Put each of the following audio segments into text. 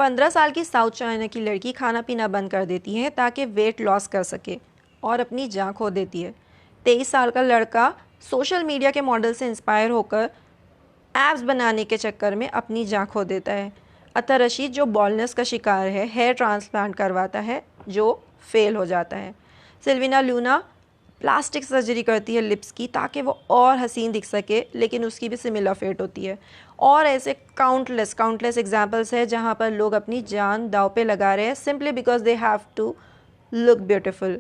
15 साल की south China की लड़की खाना पीना बंद कर देती है ताकि वेट लॉस कर सके और अपनी जान खो देती है। 23 साल का लड़का सोशल मीडिया के मॉडल से इंस्पायर होकर एब्स बनाने के चक्कर में अपनी जान खो देता है। अतर रशीद जो बॉल्डनेस का शिकार है, हेयर ट्रांसप्लांट करवाता है जो फेल हो जाता है। सिल्विना लूना प्लास्टिक सर्जरी करती है लिप्स की ताकि वो और हसीन दिख सके, लेकिन उसकी भी सिमिलर फेट होती है। और ऐसे काउंटलेस एग्जांपल्स है जहाँ पर लोग अपनी जान दाव पे लगा रहे हैं simply because they have to look beautiful.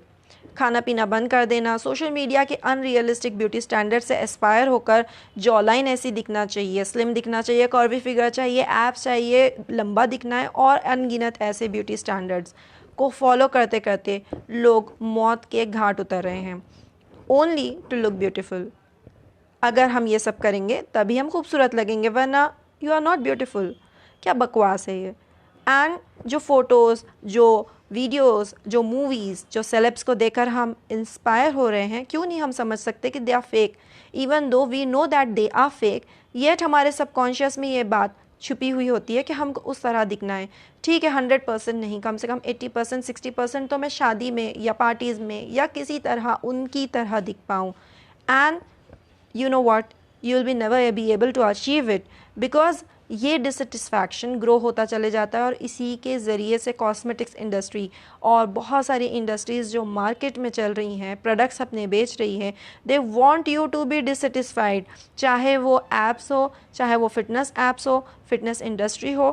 खाना पीना बंद कर देना, सोशल मीडिया के अनरियलिस्टिक ब्यूटी स्टैंडर्ड से एस्पायर होकर जॉलाइन ऐसी दिखना चाहिए, स्लिम दिखना चाहिए, कर्वी फिगर चाहिए, एब्स चाहिए, लंबा दिखना है और अनगिनत ऐसे ब्यूटी स्टैंडर्ड्स को फॉलो करते करते लोग मौत के घाट उतर रहे हैं ओनली टू लुक ब्यूटीफुल। अगर हम ये सब करेंगे तभी हम खूबसूरत लगेंगे, वरना यू आर नॉट ब्यूटीफुल। क्या बकवास है ये। एंड जो फ़ोटोज़, जो वीडियोस, जो मूवीज़, जो सेलेब्स को देखकर हम इंस्पायर हो रहे हैं, क्यों नहीं हम समझ सकते कि they are fake. Even though we know that they are fake, yet हमारे सबकॉन्शियस में ये बात छुपी हुई होती है कि हमको उस तरह दिखना है। ठीक है, 100% नहीं, कम से कम 80% 60% तो मैं शादी में या पार्टीज़ में या किसी तरह उनकी तरह दिख पाऊँ। And you know what, you will be never be able to achieve it because ये डिससेटिस्फैक्शन ग्रो होता चले जाता है और इसी के ज़रिए से कॉस्मेटिक्स इंडस्ट्री और बहुत सारी इंडस्ट्रीज़ जो मार्केट में चल रही हैं, प्रोडक्ट्स अपने बेच रही हैं, they want you to be dissatisfied. चाहे वो ऐप्स हो, चाहे वो फिटनेस ऐप्स हो, फिटनेस इंडस्ट्री हो,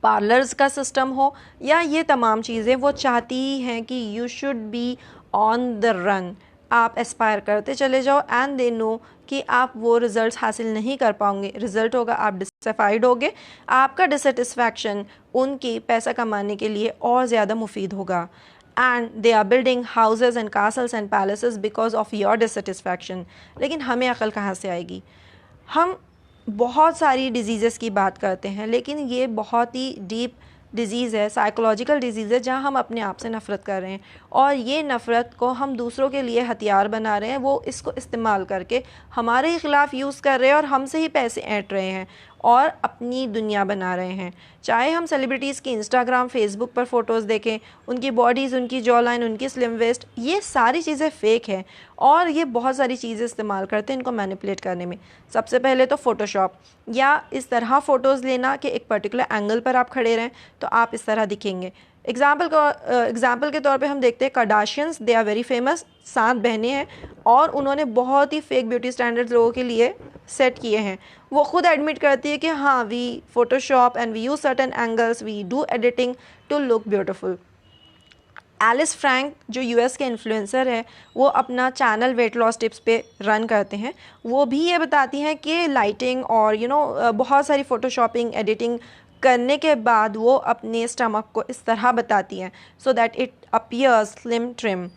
पार्लर्स का सिस्टम हो, या ये तमाम चीज़ें वो चाहती हैं कि you should be on the run. आप एस्पायर करते चले जाओ एंड दे नो कि आप वो रिज़ल्ट हासिल नहीं कर पाओगे। रिज़ल्ट होगा आप डिससेटिस्फाइड होगे, आपका डिससेटिस्फैक्शन उनकी पैसा कमाने के लिए और ज़्यादा मुफीद होगा। And they are building houses and castles and palaces because of your dissatisfaction. लेकिन हमें अकल कहाँ से आएगी। हम बहुत सारी डिजीज़ की बात करते हैं, लेकिन ये बहुत ही डीप डिज़ीज़ है, साइकोलॉजिकल डिज़ीज़ है, जहाँ हम अपने आप से नफ़रत कर रहे हैं और ये नफ़रत को हम दूसरों के लिए हथियार बना रहे हैं। वो इसको इस्तेमाल करके हमारे ही ख़िलाफ़ यूज़ कर रहे हैं और हमसे ही पैसे ऐंठ रहे हैं और अपनी दुनिया बना रहे हैं। चाहे हम सेलिब्रिटीज़ की इंस्टाग्राम, फेसबुक पर फ़ोटोज़ देखें, उनकी बॉडीज़, उनकी जॉ लाइन, उनकी स्लिम वेस्ट, ये सारी चीज़ें फ़ेक हैं और ये बहुत सारी चीज़ें इस्तेमाल करते हैं इनको मैनिपुलेट करने में। सबसे पहले तो फ़ोटोशॉप, या इस तरह फ़ोटोज़ लेना कि एक पर्टिकुलर एंगल पर आप खड़े रहें तो आप इस तरह दिखेंगे। एग्ज़ाम्पल के तौर पे हम देखते हैं Kardashians, they are very famous, 7 बहनें हैं और उन्होंने बहुत ही फेक ब्यूटी स्टैंडर्ड्स लोगों के लिए सेट किए हैं। वो खुद एडमिट करती है कि हाँ, we photoshop and we use certain angles, we do editing to look beautiful. Alice Frank जो यूएस के इन्फ्लुएंसर है, वो अपना चैनल वेट लॉस टिप्स पे रन करते हैं। वो भी ये बताती हैं कि लाइटिंग और बहुत सारी फ़ोटोशॉपिंग, एडिटिंग करने के बाद वो अपने स्टमक को इस तरह बताती हैं so that it appears slim trim.